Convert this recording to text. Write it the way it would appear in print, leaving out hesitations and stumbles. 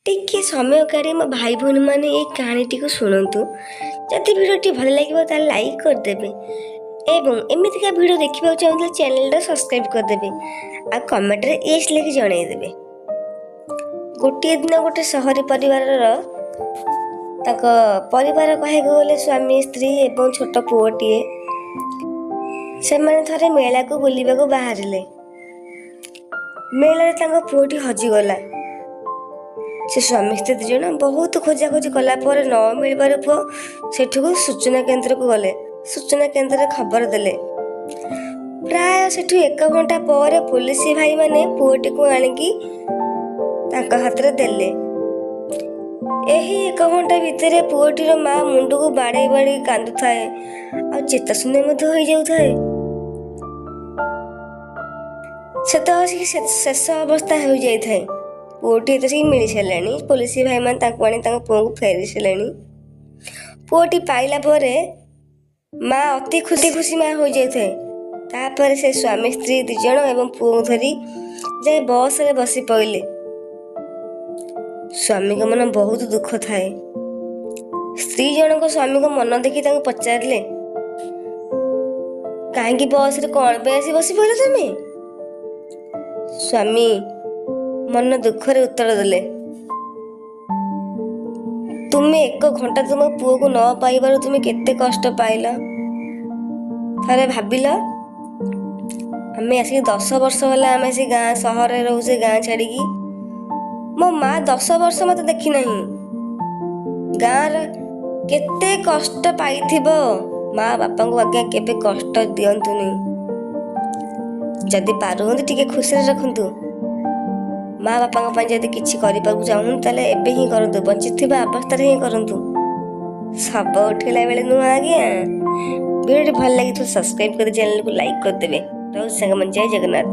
टिके समय काढ़ी मो भाई भौणी मैंने ये कहानीटी को शुणु। जदि भिडियोटी भल लगे लाइक करदे एवं एमतीका भिडियो देखा चाहते चैनल सब्सक्राइब करदे आ कमेंट रे एस लिखि जनईदेवे। गोटे दिन गोटे सहरी परिवार परिवार कह गले स्वामी स्त्री एवं छोट पुओटीए से थे मेला को बुलवाक बाहर मेला पुओटी हजिगला। से स्वामी स्त्री दी जन बहुत खोजाखोजी कला न मिलबार पुओ सेठू सूचना केन्द्र को गले। सूचना केन्द्र में खबर देले। प्राय सेठू 1 घंटा पर पुलिस भाई माने पुओटी को आनिकी हाथ में देले। एही 1 घंटा भितर पुओटीर माँ मुंड को बाड़े बाड़े कांदु थाए आ चेता शून्य हो जाउ थाए। से शेष अवस्था हो जाई थाए। पुओटी तो मिल सारे पुलिस भाई मैंने पुओ को फेरी सारे। पुओटी पाइला परे माँ अति खुशी माँ हो जाए। तापर से स्वामी स्त्री 2 जन एवं पुओ धरी जाए बस रे बसी पड़े। स्वामी का मन बहुत दुख थाए। स्त्री जनक स्वामी को मन देखी पचारे कहीं बस रे कौन पे आसी बसी पड़े तुम। स्वामी मन दुखरे उत्तर देले, तुम्हें 1 घंटा तुम पुओ को न पाइबार तुम्हें केते कष्ट पाइल। थे भाविल आम आसिक 10 वर्ष है आम से गाँ सहर रोचे गाँ छाड़ी। मो माँ 10 वर्ष मत देखी ना गाँव केते कष्ट पाई। माँ बापा को आज्ञा केबे कष्ट दिंतुनि। जदि पारु टिके खुशी रखु। माँ बापा जब किसी कर चाहूँ ताले एबे ही करतु। बंची अवस्था ही करतु। सब उठेला बेले नुआ आज्ञा। वीडियो भल लगी तो सब्सक्राइब कर चैनल को लाइक करदे। जय जगन्नाथ।